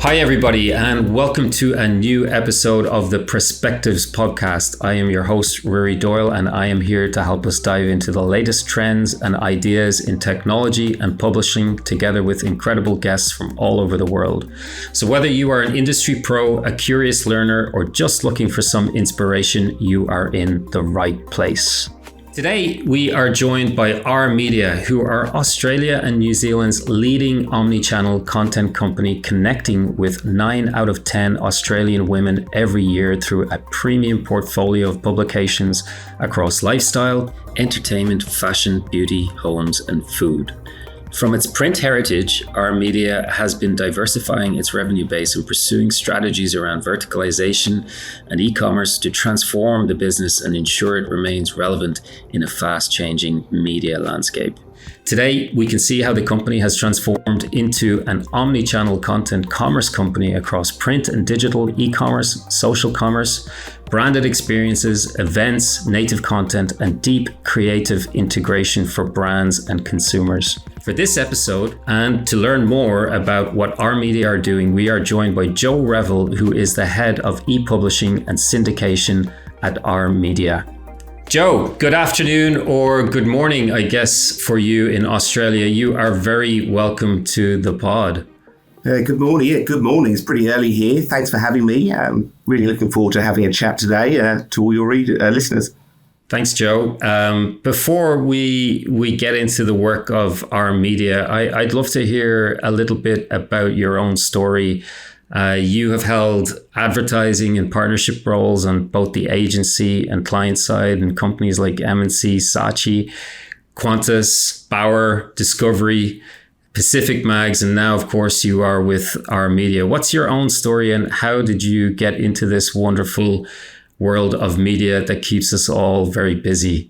Hi, everybody, and welcome to a new episode of the PressPectives Podcast. I am your host, Rory Doyle, and I am here to help us dive into the latest trends and ideas in technology and publishing, together with incredible guests from all over the world. So whether you are an industry pro, a curious learner, or just looking for some inspiration, you are in the right place. Today, we are joined by R Media, who are Australia and New Zealand's leading omnichannel content company, connecting with 9 out of 10 Australian women every year through a premium portfolio of publications across lifestyle, entertainment, fashion, beauty, homes, and food. From its print heritage, R Media has been diversifying its revenue base and pursuing strategies around verticalization and e-commerce to transform the business and ensure it remains relevant in a fast-changing media landscape. Today, we can see how the company has transformed into an omnichannel content commerce company across print and digital, e-commerce, social commerce, branded experiences, events, native content, and deep creative integration for brands and consumers. For this episode, and to learn more about what R Media are doing, we are joined by Joe Revill, who is the head of E-Publishing and Syndication at R Media. Joe, good afternoon or good morning, I guess, for you in Australia. You are very welcome to the pod. Good morning. Yeah, good morning. It's pretty early here. Thanks for having me. I'm really looking forward to having a chat today to all your listeners. Thanks, Joe. Before we get into the work of R Media, I'd love to hear a little bit about your own story. You have held advertising and partnership roles on both the agency and client side in companies like M&C, Saatchi, Qantas, Bauer, Discovery, Pacific Mags, and now, of course, you are with R Media. What's your own story and how did you get into this wonderful world of media that keeps us all very busy?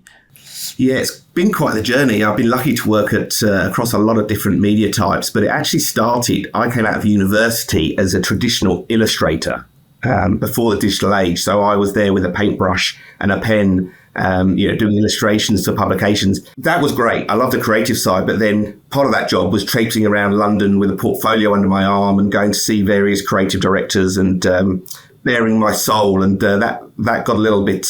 Yeah, it's been quite the journey. I've been lucky to work across a lot of different media types, but it actually started, I came out of university as a traditional illustrator before the digital age. So I was there with a paintbrush and a pen, doing illustrations for publications. That was great. I love the creative side, but then part of that job was traipsing around London with a portfolio under my arm and going to see various creative directors and bearing my soul. And that got a little bit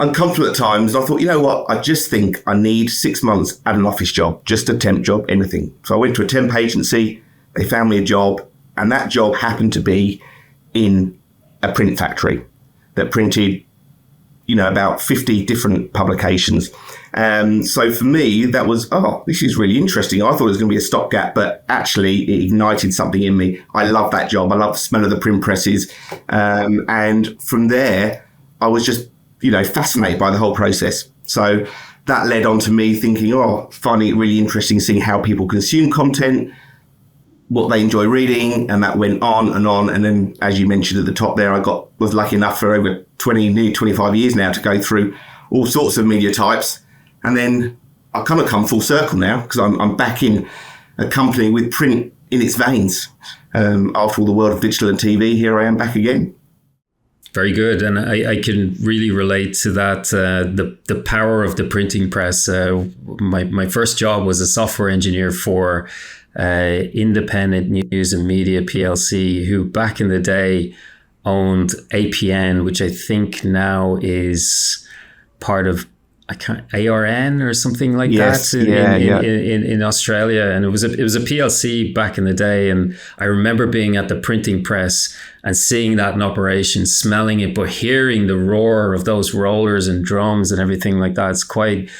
uncomfortable at times. And I thought, you know what? I just think I need 6 months at an office job, just a temp job, anything. So I went to a temp agency. They found me a job, and that job happened to be in a print factory that printed, about 50 different publications. So for me, that was, this is really interesting. I thought it was going to be a stopgap, but actually it ignited something in me. I love that job. I love the smell of the print presses. And from there, I was just, fascinated by the whole process. So that led on to me thinking, finding it really interesting seeing how people consume content, what they enjoy reading, and that went on. And then, as you mentioned at the top there, was lucky enough for over nearly 25 years now to go through all sorts of media types. And then I kind of come full circle now because I'm back in a company with print in its veins. After all the world of digital and TV, here I am back again. Very good. And I can really relate to that, the power of the printing press. My first job was a software engineer for Independent News and Media PLC, who back in the day owned APN, which I think now is part of ARN or something like that in Australia. And it was a PLC back in the day. And I remember being at the printing press and seeing that in operation, smelling it, but hearing the roar of those rollers and drums and everything like that. It's quite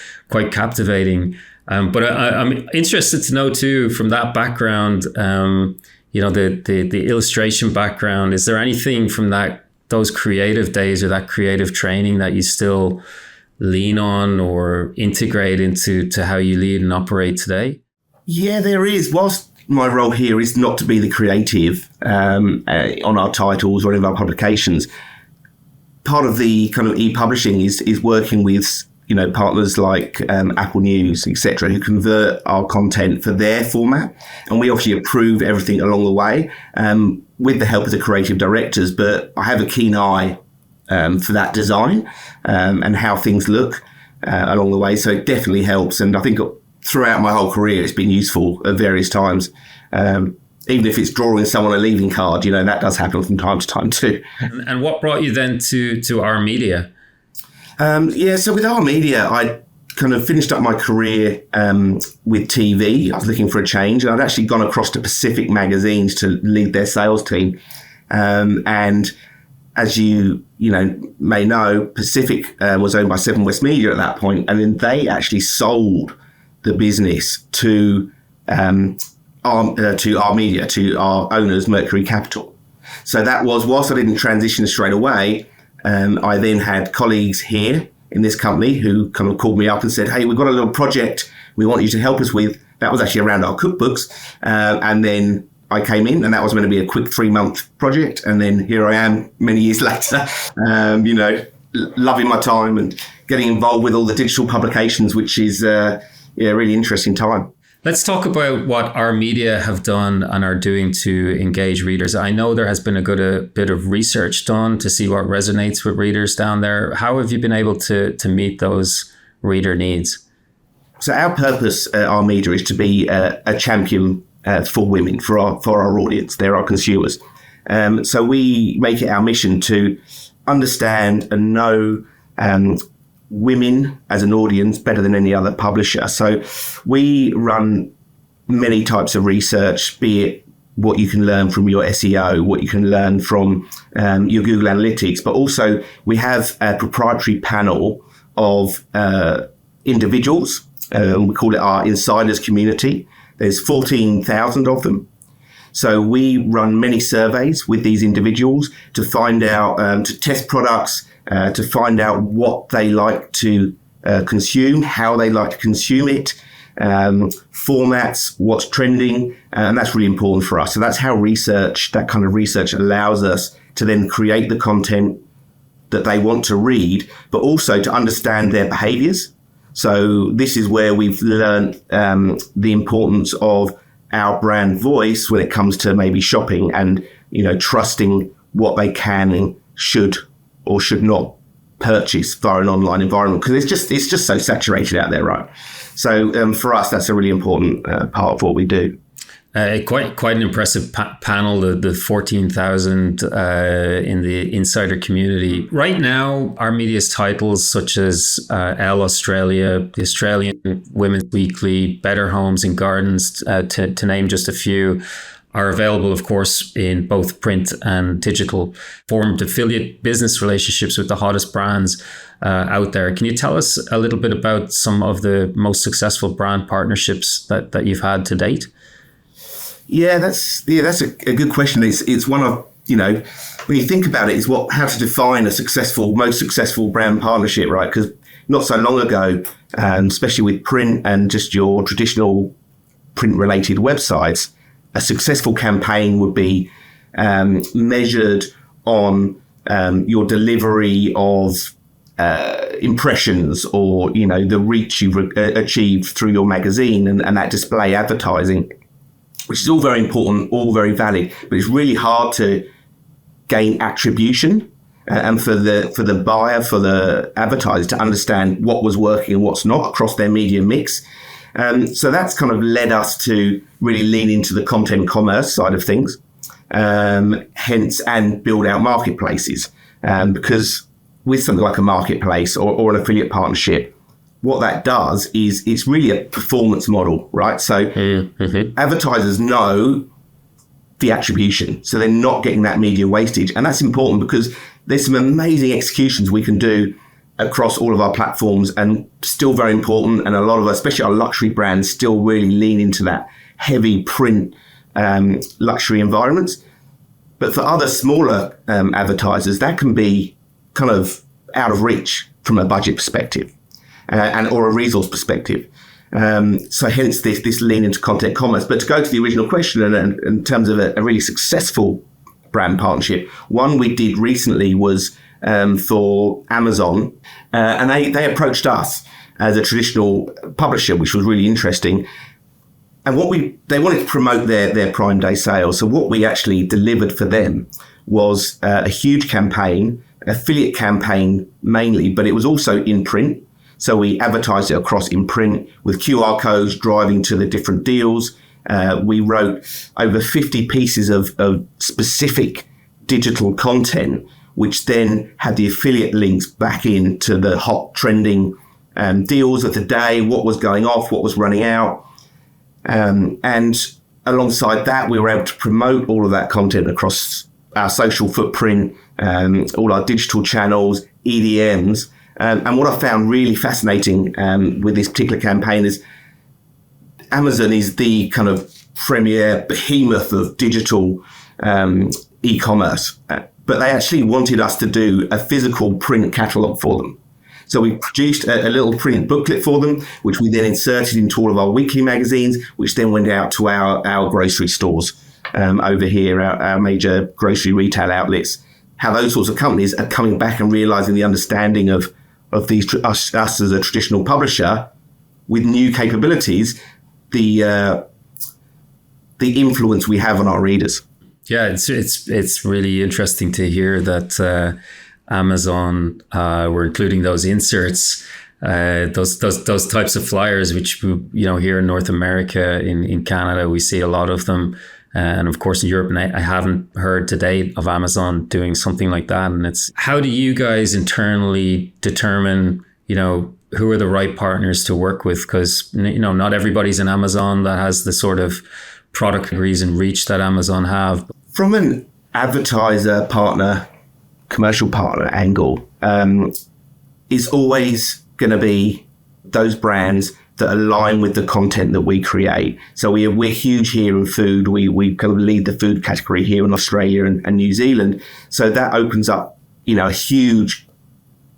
captivating. But I'm interested to know too, from that background, the illustration background, is there anything from those creative days or that creative training that you still lean on or integrate into how you lead and operate today? Yeah, there is. Whilst my role here is not to be the creative on our titles or any of our publications, part of the kind of e-publishing is working with partners like Apple News, etc., who convert our content for their format, and we obviously approve everything along the way with the help of the creative directors. But I have a keen eye for that design and how things look along the way. So it definitely helps. And I think throughout my whole career, it's been useful at various times. even if it's drawing someone a leaving card, that does happen from time to time too. And what brought you then to our media? So with our media, I kind of finished up my career with TV. I was looking for a change, and I'd actually gone across to Pacific Magazines to lead their sales team. And as you may know, Pacific was owned by Seven West Media at that point, and then they actually sold the business to our media, to our owners, Mercury Capital. So that was, whilst I didn't transition straight away, I then had colleagues here in this company who kind of called me up and said, hey, we've got a little project we want you to help us with. That was actually around our cookbooks. And then I came in, and that was going to be a quick 3-month project. And then here I am many years later, loving my time and getting involved with all the digital publications, which is a really interesting time. Let's talk about what our media have done and are doing to engage readers. I know there has been a good bit of research done to see what resonates with readers down there. How have you been able to meet those reader needs? So our purpose, our media, is to be a champion for women, for our audience. They're our consumers. So we make it our mission to understand and know women as an audience better than any other publisher. So we run many types of research, be it what you can learn from your SEO, what you can learn from your Google Analytics, but also we have a proprietary panel of individuals. We call it our insiders community. There's 14,000 of them. So we run many surveys with these individuals to find out, to test products, to find out what they like to consume, how they like to consume it, formats, what's trending, and that's really important for us. So that's how that kind of research allows us to then create the content that they want to read, but also to understand their behaviors. So this is where we've learned the importance of our brand voice when it comes to maybe shopping and, trusting what they can and should or should not purchase via an online environment, because it's just so saturated out there, right? So for us, that's a really important part of what we do. Quite an impressive panel, the 14,000 in the insider community. Right now, our media's titles such as Elle Australia, the Australian Women's Weekly, Better Homes and Gardens, to name just a few, are available, of course, in both print and digital, formed affiliate business relationships with the hottest brands out there. Can you tell us a little bit about some of the most successful brand partnerships that you've had to date? Yeah, that's a good question. It's one of, when you think about it, is how to define most successful brand partnership, right? Because not so long ago, especially with print and just your traditional print-related websites, a successful campaign would be measured on your delivery of impressions or, the reach you've achieved through your magazine and that display advertising, which is all very important, all very valid, but it's really hard to gain attribution and for the buyer, for the advertiser to understand what was working and what's not across their media mix. So that's kind of led us to really lean into the content commerce side of things, hence, and build out marketplaces. Because with something like a marketplace or an affiliate partnership, what that does is it's really a performance model, right? So advertisers know the attribution, so they're not getting that media wastage. And that's important because there's some amazing executions we can do across all of our platforms, and still very important. And a lot of us, especially our luxury brands, still really lean into that heavy print luxury environments. But for other smaller advertisers, that can be kind of out of reach from a budget perspective or a resource perspective. So hence this lean into content commerce. But to go to the original question, and in terms of a really successful brand partnership, one we did recently was for Amazon, and they approached us as a traditional publisher, which was really interesting. And they wanted to promote their Prime Day sales. So what we actually delivered for them was a huge campaign, affiliate campaign mainly, but it was also in print. So we advertised it across in print with QR codes driving to the different deals, We wrote over 50 pieces of specific digital content, which then had the affiliate links back into the hot trending deals of the day, what was going off, what was running out. And alongside that, we were able to promote all of that content across our social footprint, all our digital channels, EDMs. And what I found really fascinating with this particular campaign is Amazon is the kind of premier behemoth of digital e-commerce, but they actually wanted us to do a physical print catalogue for them. So we produced a little print booklet for them, which we then inserted into all of our weekly magazines, which then went out to our grocery stores over here, our major grocery retail outlets. How those sorts of companies are coming back and realising the understanding of these us as a traditional publisher with new capabilities, the influence we have on our readers. Yeah, it's really interesting to hear that Amazon were including those inserts, those types of flyers, which here in North America, in Canada, we see a lot of them, and of course in Europe. And I haven't heard to date of Amazon doing something like that. And it's, how do you guys internally determine who are the right partners to work with? Because not everybody's in Amazon that has the sort of product degrees and reach that Amazon have. From an advertiser partner, commercial partner angle, is always going to be those brands that align with the content that we create. So we're huge here in food. We kind of lead the food category here in Australia and New Zealand. So that opens up, a huge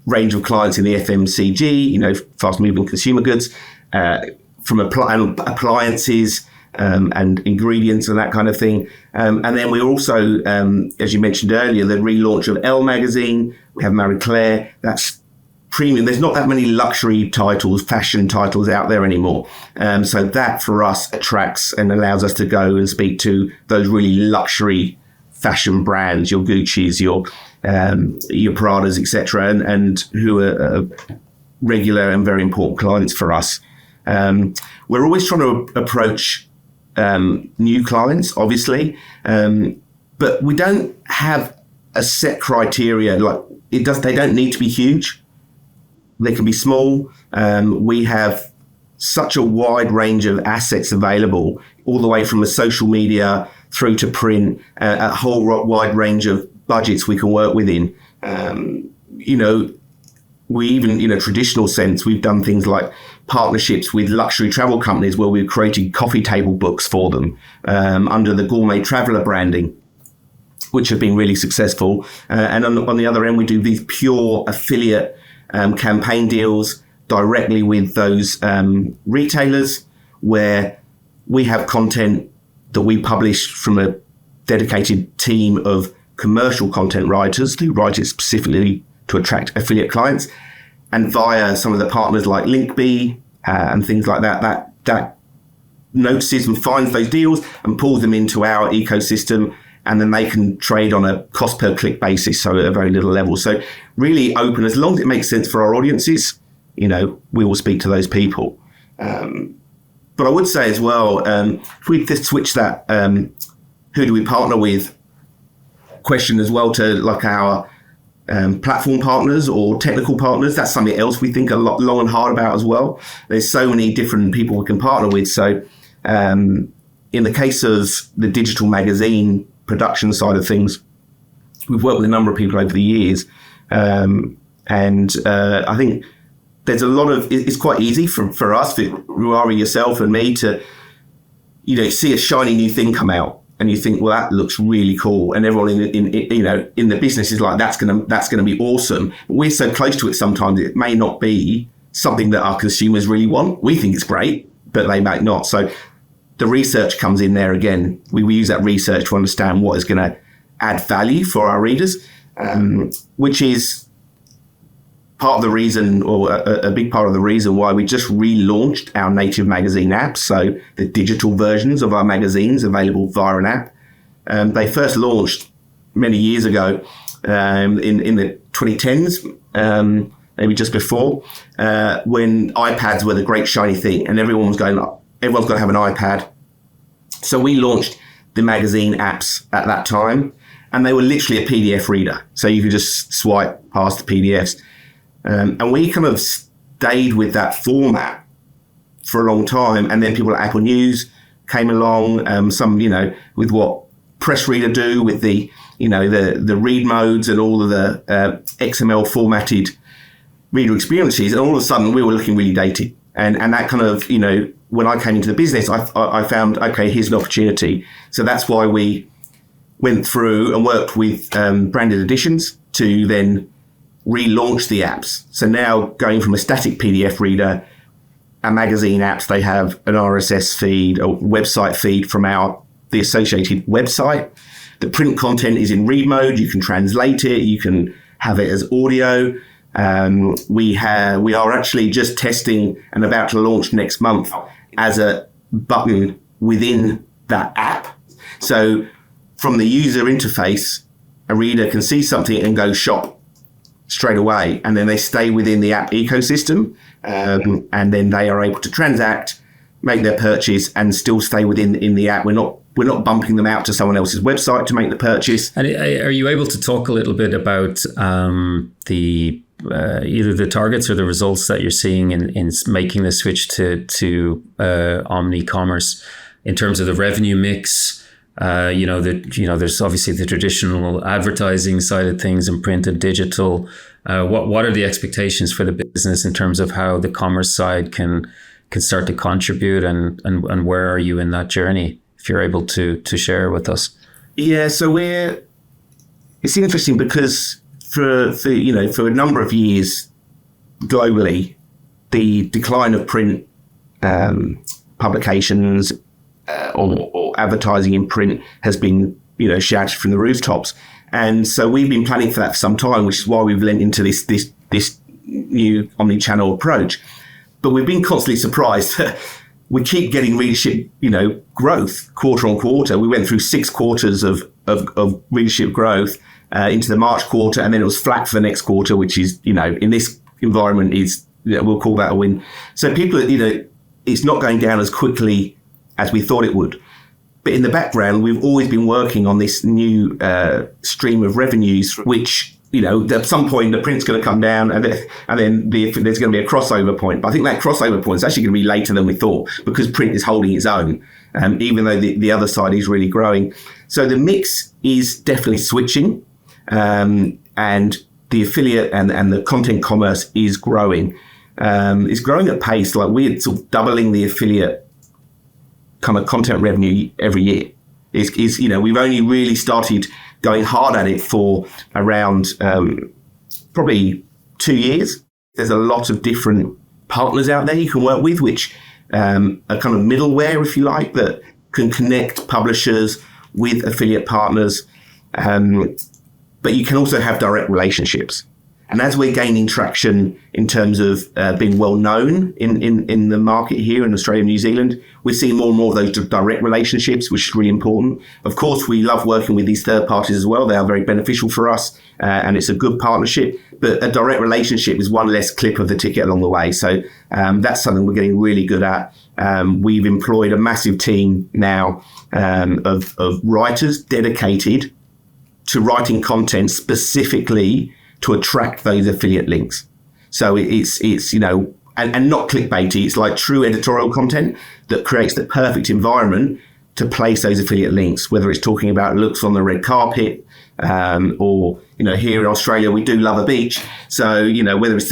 range of clients in the FMCG, fast moving consumer goods, from appliances, and ingredients and that kind of thing. And then we're also, as you mentioned earlier, the relaunch of Elle magazine. We have Marie Claire. That's premium. There's not that many luxury titles, fashion titles out there anymore. So that for us attracts and allows us to go and speak to those really luxury fashion brands, your Gucci's, your Pradas, etc., and who are regular and very important clients for us. We're always trying to approach new clients, obviously, but we don't have a set criteria. They don't need to be huge. They can be small. We have such a wide range of assets available, all the way from the social media through to print, a whole wide range of budgets we can work within. We even, in a traditional sense, we've done things like partnerships with luxury travel companies where we've created coffee table books for them under the Gourmet Traveller branding, which have been really successful. And on the other end, we do these pure affiliate campaign deals directly with those retailers, where we have content that we publish from a dedicated team of commercial content writers who write it specifically to attract affiliate clients, and via some of the partners like Linkbee and things like that notices and finds those deals and pulls them into our ecosystem, and then they can trade on a cost per click basis, so at a very little level. So really open, as long as it makes sense for our audiences, we will speak to those people. But I would say as well, if we just switch that who do we partner with question as well to like our platform partners or technical partners, that's something else we think a lot long and hard about as well. There's so many different people we can partner with. So in the case of the digital magazine production side of things, we've worked with a number of people over the years. And I think there's a lot of, it's quite easy for us, for Ruari, yourself and me to, see a shiny new thing come out. And you think, well, that looks really cool, and everyone in the business is like, that's gonna be awesome. But we're so close to it sometimes, it may not be something that our consumers really want. We think it's great, but they might not. So the research comes in there again. We use that research to understand what is going to add value for our readers, which is part of the reason, or a big part of the reason why we just relaunched our native magazine app. So the digital versions of our magazines available via an app. They first launched many years ago in the 2010s, maybe just before, when iPads were the great shiny thing, and everyone's got to have an iPad. So we launched the magazine apps at that time, and they were literally a PDF reader. So you could just swipe past the PDFs. And we kind of stayed with that format for a long time. And then people at Apple News came along, some, with what Press Reader do with the read modes and all of the XML formatted reader experiences. And all of a sudden we were looking really dated. And that kind of, when I came into the business, I found, okay, here's an opportunity. So that's why we went through and worked with Branded Editions to then relaunch the apps. So now going from a static PDF reader, a magazine apps, they have an RSS feed or website feed from the associated website. The print content is in read mode. You can translate it. You can have it as audio. We are actually just testing and about to launch next month as a button within that app. So from the user interface, a reader can see something and go shop straight away, and then they stay within the app ecosystem, and then they are able to transact, make their purchase, and still stay in the app. We're not bumping them out to someone else's website to make the purchase. And are you able to talk a little bit about the either the targets or the results that you're seeing in making the switch to omni-commerce in terms of the revenue mix? There's obviously the traditional advertising side of things in print and digital. What are the expectations for the business in terms of how the commerce side can start to contribute, and where are you in that journey, if you're able to share with us? Yeah, so it's interesting because for a number of years globally, the decline of print publications or advertising in print has been, shouted from the rooftops. And so we've been planning for that for some time, which is why we've lent into this new omnichannel approach. But we've been constantly surprised. We keep getting readership, growth quarter on quarter. We went through 6 quarters of readership growth into the March quarter, and then it was flat for the next quarter, which is, in this environment we'll call that a win. So people, it's not going down as quickly as we thought it would. But in the background, we've always been working on this new stream of revenues, which, at some point the print's going to come down, and then there's going to be a crossover point. But I think that crossover point is actually going to be later than we thought, because print is holding its own, even though the other side is really growing. So the mix is definitely switching, and the affiliate and the content commerce is growing. It's growing at pace. Like, we're sort of doubling the affiliate kind of content revenue every year. We've only really started going hard at it for around probably 2 years. There's a lot of different partners out there you can work with, which are kind of middleware, if you like, that can connect publishers with affiliate partners. But you can also have direct relationships. And as we're gaining traction in terms of being well known in the market here in Australia and New Zealand, we're seeing more and more of those direct relationships, which is really important. Of course, we love working with these third parties as well. They are very beneficial for us, and it's a good partnership. But a direct relationship is one less clip of the ticket along the way. So that's something we're getting really good at. We've employed a massive team now of writers dedicated to writing content specifically to attract those affiliate links. So it's and not clickbaity. It's like true editorial content that creates the perfect environment to place those affiliate links, whether it's talking about looks on the red carpet, or, here in Australia, we do love a beach. So, whether it's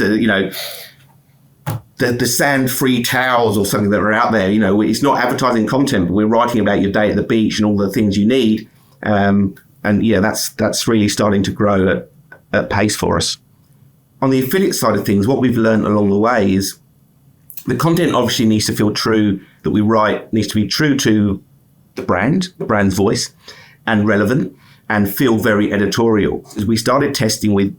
the sand-free towels or something that are out there, it's not advertising content, but we're writing about your day at the beach and all the things you need. That's really starting to grow at pace for us. On the affiliate side of things, what we've learned along the way is the content obviously needs to feel true, that we write needs to be true to the brand's voice, and relevant, and feel very editorial. As we started testing with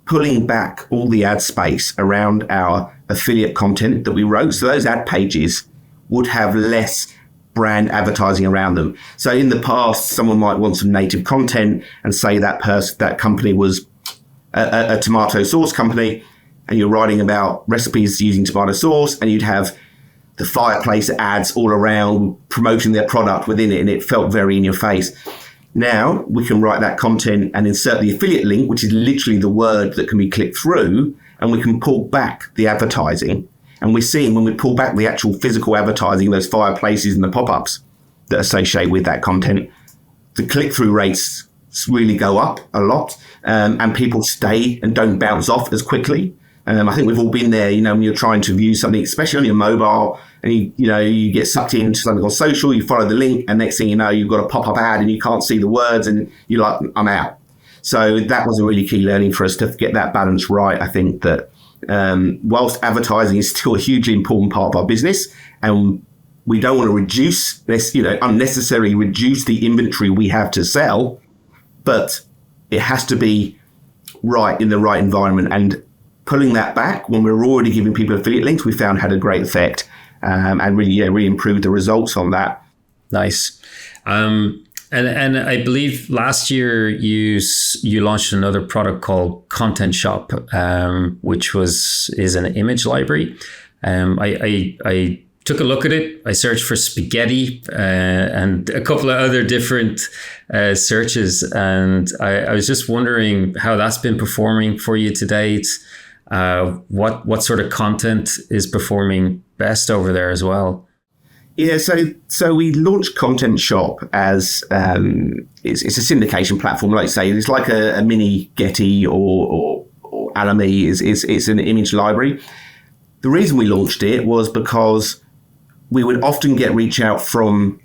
pulling back all the ad space around our affiliate content that we wrote, so those ad pages would have less brand advertising around them. So in the past, someone might want some native content and say that company was a tomato sauce company, and you're writing about recipes using tomato sauce, and you'd have the fireplace ads all around promoting their product within it, and it felt very in your face. Now we can write that content and insert the affiliate link, which is literally the word that can be clicked through, and we can pull back the advertising. And we're seeing when we pull back the actual physical advertising, those fireplaces and the pop-ups that associate with that content, the click-through rates really go up a lot, and people stay and don't bounce off as quickly. I think we've all been there, when you're trying to view something, especially on your mobile, and you get sucked into something on social, you follow the link, and next thing you know, you've got a pop-up ad and you can't see the words, and you're like, I'm out. So that was a really key learning for us to get that balance right. I think that whilst advertising is still a hugely important part of our business, and we don't want to reduce this, unnecessarily reduce the inventory we have to sell, but it has to be right in the right environment. And pulling that back when we're already giving people affiliate links, we found had a great effect, and really improved the results on that. Nice. And I believe last year you launched another product called Content Shop, which is an image library. I took a look at it. I searched for spaghetti and a couple of other different searches, and I was just wondering how that's been performing for you to date. What sort of content is performing best over there as well? Yeah, so we launched Content Shop as it's a syndication platform, like I say. It's like a mini Getty or Alamy. It's an image library. The reason we launched it was because we would often get reach out from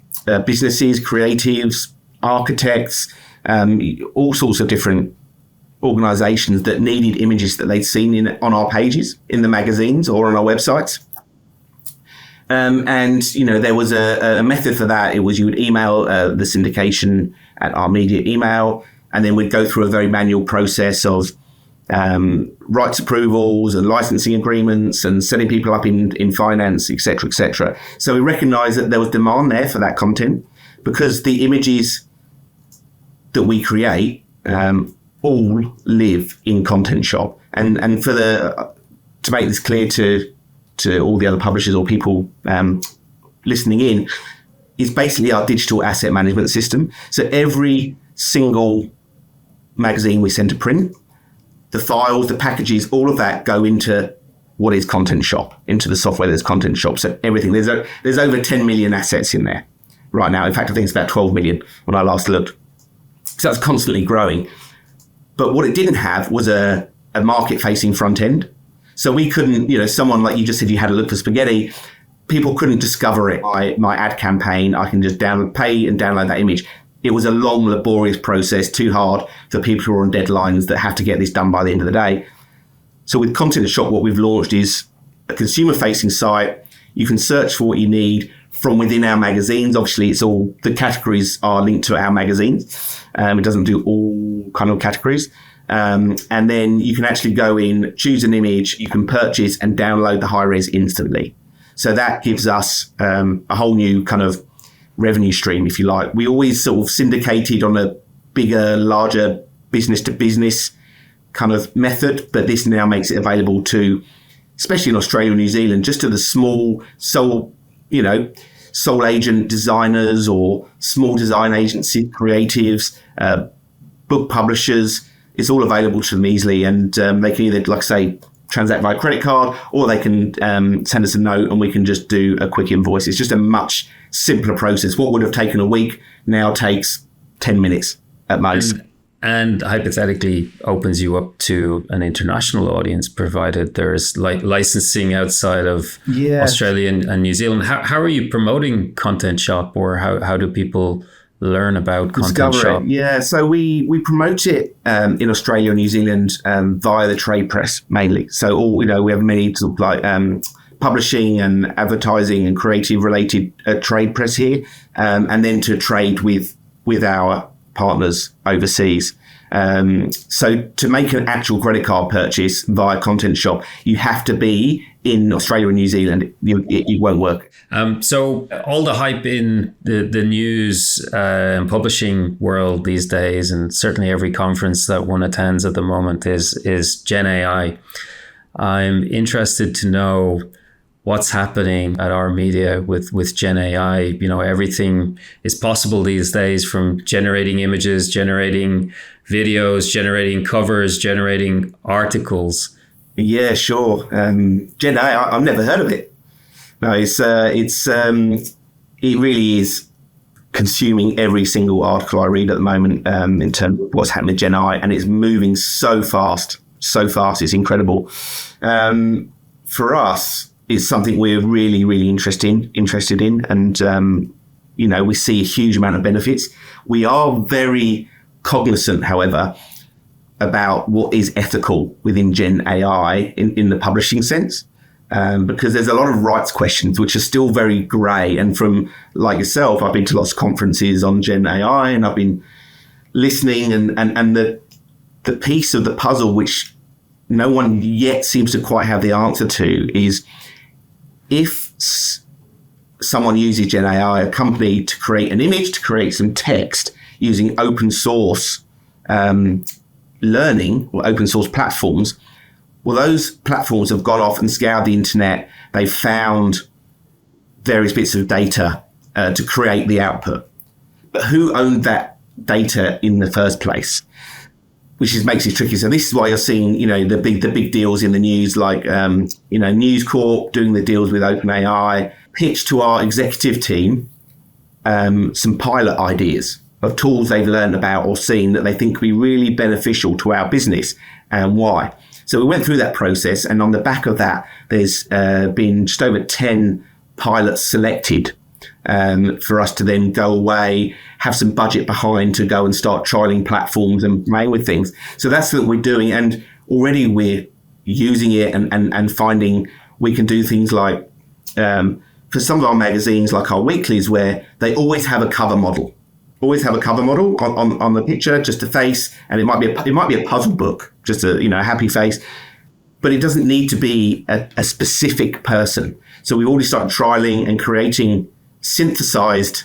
businesses, creatives, architects, all sorts of different organizations that needed images that they'd seen on our pages, in the magazines or on our websites. And there was a method for that. It was you would email the syndication at our media email, and then we'd go through a very manual process of rights approvals and licensing agreements and setting people up in finance, et cetera, et cetera. So we recognized that there was demand there for that content, because the images that we create all live in Content Shop. And to make this clear to all the other publishers or people listening in, is basically our digital asset management system. So every single magazine we send to print, the files, the packages, all of that go into what is Content Shop, into the software that's Content Shop. So everything, there's over 10 million assets in there right now. In fact, I think it's about 12 million when I last looked. So that's constantly growing. But what it didn't have was a market-facing front end. So we couldn't, someone like you just said, you had a look for spaghetti, people couldn't discover it by my ad campaign. I can just pay and download that image. It was a long, laborious process, too hard for people who are on deadlines that have to get this done by the end of the day. So with Content Shop, what we've launched is a consumer-facing site. You can search for what you need from within our magazines. Obviously, the categories are linked to our magazines. It doesn't do all kind of categories. And then you can actually go in, choose an image, you can purchase and download the high-res instantly. So that gives us a whole new kind of revenue stream, if you like. We always sort of syndicated on a bigger, larger business-to-business kind of method, but this now makes it available to, especially in Australia and New Zealand, just to the small sole agent designers or small design agency creatives, book publishers. It's all available to them easily, and they can either, like I say, transact via credit card, or they can send us a note and we can just do a quick invoice. It's just a much simpler process. What would have taken a week now takes 10 minutes at most. And hypothetically opens you up to an international audience, provided there's licensing outside of Australia and New Zealand. How are you promoting Content Shop, or how do people learn about Content Shop? Yeah, so we promote it in Australia and New Zealand via the trade press mainly. So we have many sort of like publishing and advertising and creative related trade press here, and then to trade with our partners overseas. So to make an actual credit card purchase via Content Shop, you have to be in Australia and New Zealand. It won't work. So all the hype in the news and publishing world these days, and certainly every conference that one attends at the moment, is Gen AI. I'm interested to know what's happening at our media with Gen AI. You know, everything is possible these days, from generating images, generating videos, generating covers, generating articles. Yeah, sure. Gen AI, I've never heard of it. No, it really is consuming every single article I read at the moment in terms of what's happening with Gen AI, and it's moving so fast, it's incredible. For us, it's something we're really, really interested in, and we see a huge amount of benefits. We are very cognizant, however, about what is ethical within Gen AI in the publishing sense. Because there's a lot of rights questions which are still very grey. And from, like yourself, I've been to lots of conferences on Gen AI, and I've been listening, and the piece of the puzzle which no one yet seems to quite have the answer to is, if someone uses Gen AI, a company, to create an image, to create some text using open source learning or open source platforms, well, those platforms have gone off and scoured the internet. They've found various bits of data to create the output. But who owned that data in the first place? Which makes it tricky. So this is why you're seeing, the big deals in the news, like, News Corp doing the deals with OpenAI, pitch to our executive team some pilot ideas of tools they've learned about or seen that they think could be really beneficial to our business, and why. So we went through that process, and on the back of that, there's been just over 10 pilots selected for us to then go away, have some budget behind to go and start trialing platforms and playing with things. So that's what we're doing, and already we're using it and finding we can do things like, for some of our magazines, like our weeklies, where they always have a cover model. On the picture, just a face, and it might be a puzzle book, just a happy face, but it doesn't need to be a specific person. So we've already started trialing and creating synthesized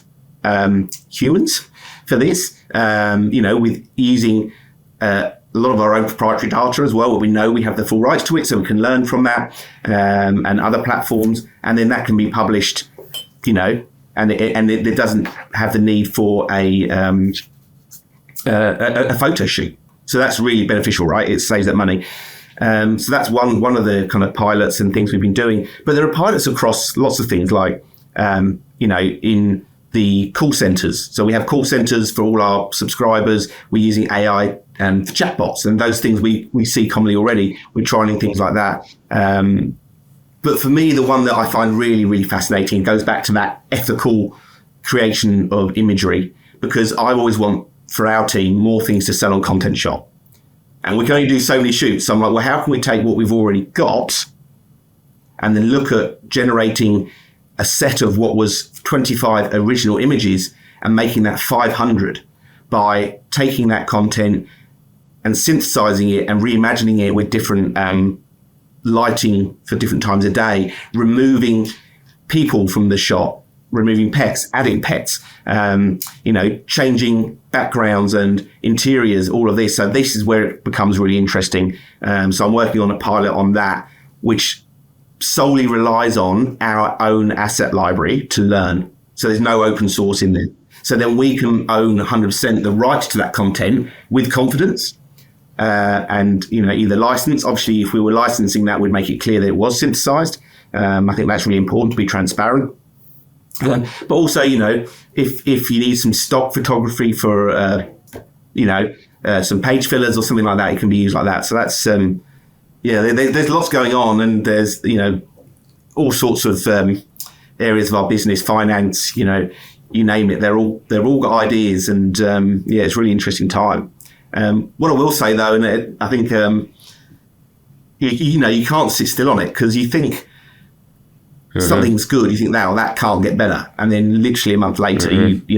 humans for this, with using a lot of our own proprietary data as well, where we know we have the full rights to it, so we can learn from that and other platforms, and then that can be published, and it doesn't have the need for a photo shoot. So that's really beneficial, right? It saves that money. So that's one of the kind of pilots and things we've been doing. But there are pilots across lots of things, like, in the call centers. So we have call centers for all our subscribers. We're using AI and chatbots, and those things we see commonly already. We're trialing things like that. But for me, the one that I find really, really fascinating goes back to that ethical creation of imagery, because I always want, for our team, more things to sell on Content Shop. And we can only do so many shoots. So I'm like, well, how can we take what we've already got and then look at generating a set of what was 25 original images and making that 500 by taking that content and synthesizing it and reimagining it with different lighting for different times a day, removing people from the shot, removing pets, adding pets, changing backgrounds and interiors, all of this. So this is where it becomes really interesting. So I'm working on a pilot on that, which solely relies on our own asset library to learn. So there's no open source in there. So then we can own 100% the rights to that content with confidence. And either license. Obviously, if we were licensing that, we'd make it clear that it was synthesized. I think that's really important to be transparent. But also, if you need some stock photography for, some page fillers or something like that, it can be used like that. So that's, there's lots going on, and there's, all sorts of areas of our business, finance, you name it. They're all got ideas, and it's a really interesting time. What I will say, though, and I think, you can't sit still on it, because you think something's good, you think, now that can't get better. And then literally a month later,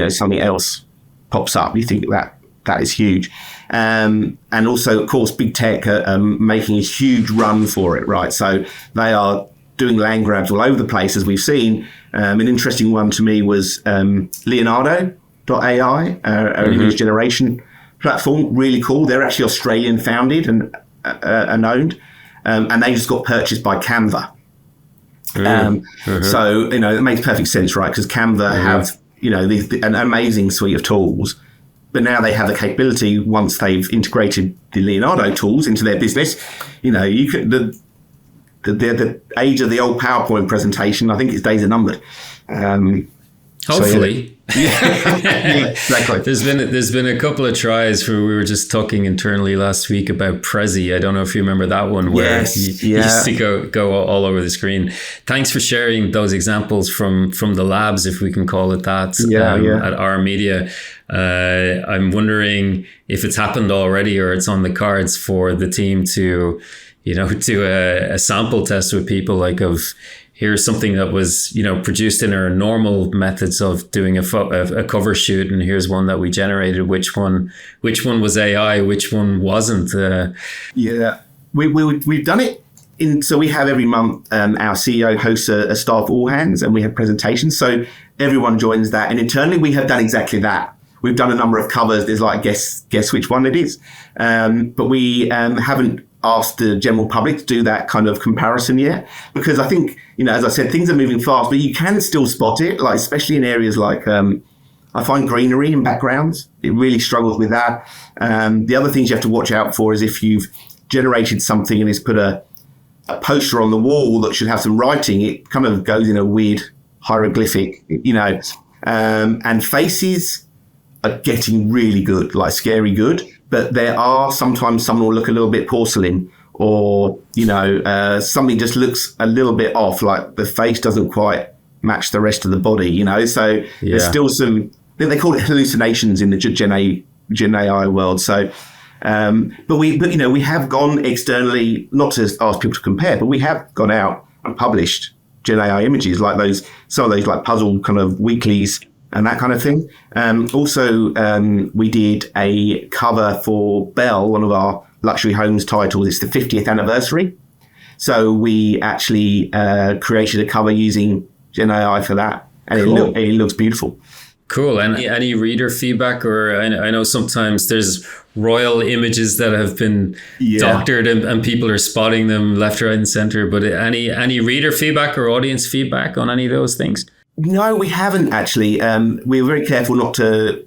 something else pops up. You think that is huge. And also, of course, big tech are making a huge run for it, right? So they are doing land grabs all over the place, as we've seen. An interesting one to me was Leonardo.ai, an image generation platform. Really cool. They're actually Australian founded and owned, and they just got purchased by Canva. So, it makes perfect sense, right? Because Canva have, an amazing suite of tools, but now they have the capability, once they've integrated the Leonardo tools into their business, you could, the age of the old PowerPoint presentation, I think its days are numbered. Hopefully. Yeah, exactly. There's been a couple of tries where we were just talking internally last week about Prezi. I don't know if you remember that one where you used to go all over the screen. Thanks for sharing those examples from the labs, if we can call it that, at our media. I'm wondering if it's happened already or it's on the cards for the team to, do a sample test with people, like of, here's something that was, produced in our normal methods of doing a cover shoot, and here's one that we generated. Which one was AI? Which one wasn't? We've done it. So we have every month, our CEO hosts a staff all hands, and we have presentations. So everyone joins that, and internally we have done exactly that. We've done a number of covers. There's like guess which one it is, but we haven't asked the general public to do that kind of comparison yet, because I think, as I said, things are moving fast, but you can still spot it, like especially in areas like I find greenery in backgrounds. It really struggles with that. The other things you have to watch out for is if you've generated something and it's put a poster on the wall that should have some writing, it kind of goes in a weird hieroglyphic, and faces are getting really good, like scary good. But there are sometimes someone will look a little bit porcelain, or, something just looks a little bit off, like the face doesn't quite match the rest of the body, So there's still some, they call it hallucinations in the Gen AI world. So, but we have gone externally, not to ask people to compare, but we have gone out and published Gen AI images, like some of those like puzzle kind of weeklies and that kind of thing. Also, we did a cover for Bell, one of our luxury homes titles. It's the 50th anniversary. So we actually created a cover using Gen AI for that. And cool. it looks beautiful. Cool. And any reader feedback? Or I know sometimes there's royal images that have been doctored and people are spotting them left, right and center. But any reader feedback or audience feedback on any of those things? No, we haven't actually. We're very careful not to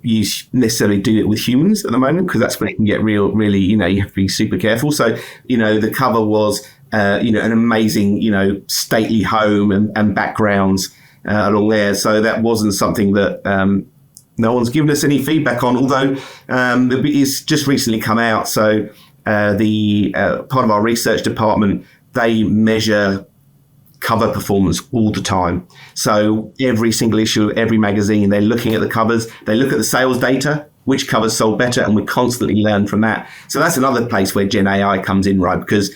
necessarily do it with humans at the moment, because that's when it can get really, you have to be super careful. So, the cover was, an amazing, stately home and backgrounds along there. So that wasn't something that no one's given us any feedback on, although it's just recently come out. So the part of our research department, they measure cover performance all the time. So every single issue, every magazine, they're looking at the covers, they look at the sales data, which covers sold better, and we constantly learn from that. So that's another place where Gen AI comes in, right? Because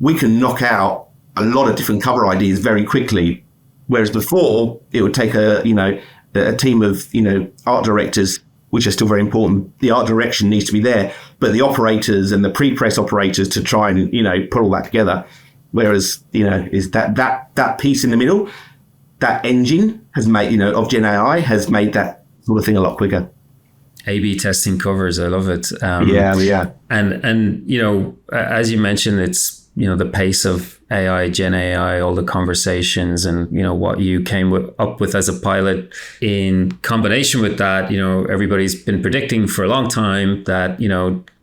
we can knock out a lot of different cover ideas very quickly, whereas before it would take a team of, art directors, which are still very important. The art direction needs to be there, but the operators and the pre-press operators to try and, put all that together. Whereas, is that piece in the middle, that engine has made, of Gen AI has made that sort of thing a lot quicker. A/B testing covers, I love it. Yeah. And as you mentioned, it's, the pace of AI, Gen AI, all the conversations, and what you came up with as a pilot. In combination with that, everybody's been predicting for a long time that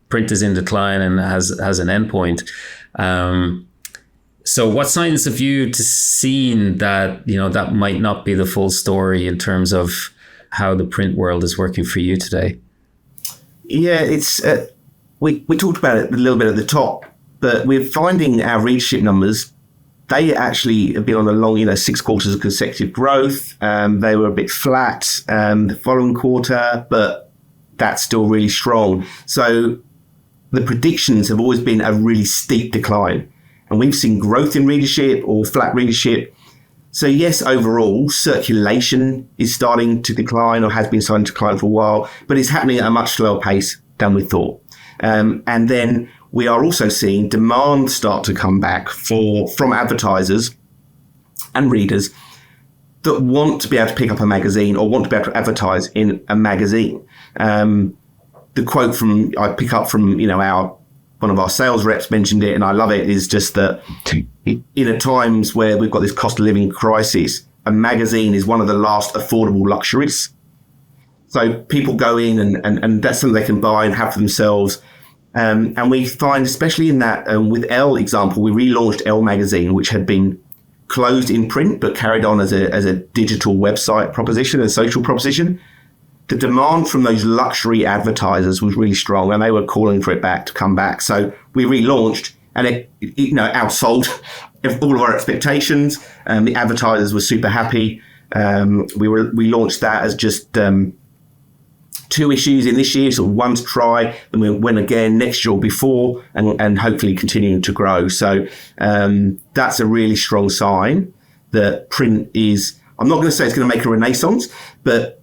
print is in decline and has an endpoint. So what signs have you seen that, that might not be the full story in terms of how the print world is working for you today? Yeah, it's we talked about it a little bit at the top, but we're finding our readership numbers, they actually have been on a long, 6 quarters of consecutive growth. They were a bit flat the following quarter, but that's still really strong. So the predictions have always been a really steep decline. And we've seen growth in readership or flat readership. So yes, overall, circulation is starting to decline, or has been starting to decline for a while, but it's happening at a much slower pace than we thought. And then we are also seeing demand start to come back from advertisers and readers that want to be able to pick up a magazine or want to be able to advertise in a magazine. The quote I pick up from, our one of our sales reps mentioned it, and I love it, is just that in a times where we've got this cost of living crisis, a magazine is one of the last affordable luxuries. So people go in and that's something they can buy and have for themselves. And we find, especially in that, with Elle example, we relaunched Elle magazine, which had been closed in print but carried on as a digital website proposition, a social proposition. The demand from those luxury advertisers was really strong, and they were calling for it to come back. So we relaunched, and it outsold all of our expectations. The advertisers were super happy. We launched that as just 2 issues in this year, so one to try, and we went again next year or before, and hopefully continuing to grow. So that's a really strong sign that print is, I'm not going to say it's going to make a renaissance, but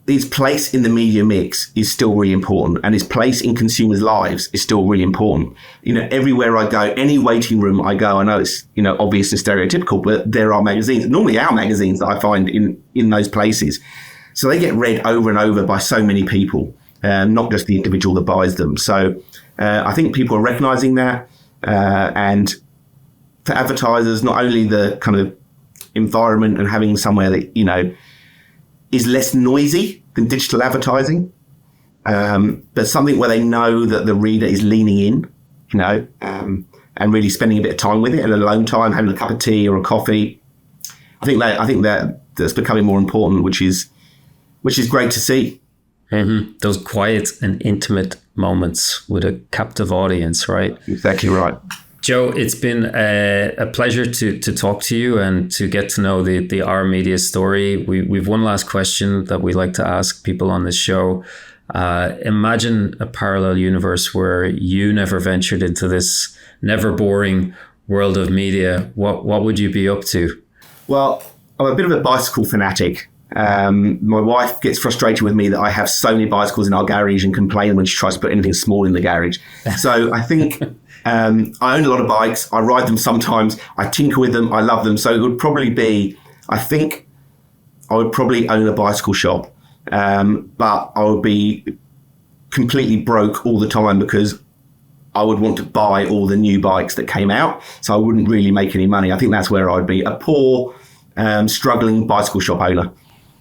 its place in the media mix is still really important, and its place in consumers' lives is still really important. Everywhere I go, any waiting room I go, I know it's, obvious and stereotypical, but there are magazines, normally our magazines, that I find in those places. So they get read over and over by so many people, not just the individual that buys them. So I think people are recognizing that. And for advertisers, not only the kind of environment and having somewhere that, is less noisy than digital advertising, but something where they know that the reader is leaning in, and really spending a bit of time with it, and alone time, having a cup of tea or a coffee. I think that's becoming more important, which is great to see. Mm-hmm. Those quiet and intimate moments with a captive audience, right? Exactly right. Joe, it's been a pleasure to talk to you and to get to know the Our Media story. We've one last question that we like to ask people on this show. Imagine a parallel universe where you never ventured into this never boring world of media. What would you be up to? Well, I'm a bit of a bicycle fanatic. My wife gets frustrated with me that I have so many bicycles in our garage and complains when she tries to put anything small in the garage. So I think I own a lot of bikes. I ride them sometimes. I tinker with them. I love them. So it would probably be, I think I would probably own a bicycle shop, but I would be completely broke all the time because I would want to buy all the new bikes that came out. So I wouldn't really make any money. I think that's where I'd be, a poor, struggling bicycle shop owner.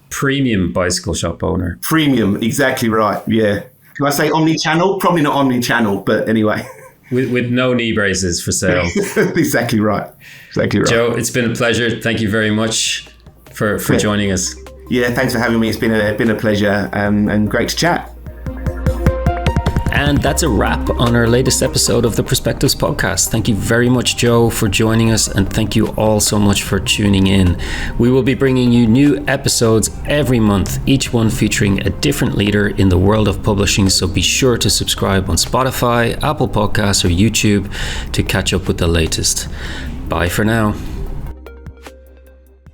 Premium bicycle shop owner. Premium, exactly right. Yeah. Can I say omnichannel? Probably not omnichannel, but anyway. With no knee braces for sale. Exactly right. Joe, it's been a pleasure. Thank you very much for joining us. Yeah, thanks for having me. It's been a pleasure and great to chat. And that's a wrap on our latest episode of the PressPectives Podcast. Thank you very much, Joe, for joining us, and thank you all so much for tuning in. We will be bringing you new episodes every month, each one featuring a different leader in the world of publishing, so be sure to subscribe on Spotify, Apple Podcasts, or YouTube to catch up with the latest. Bye for now.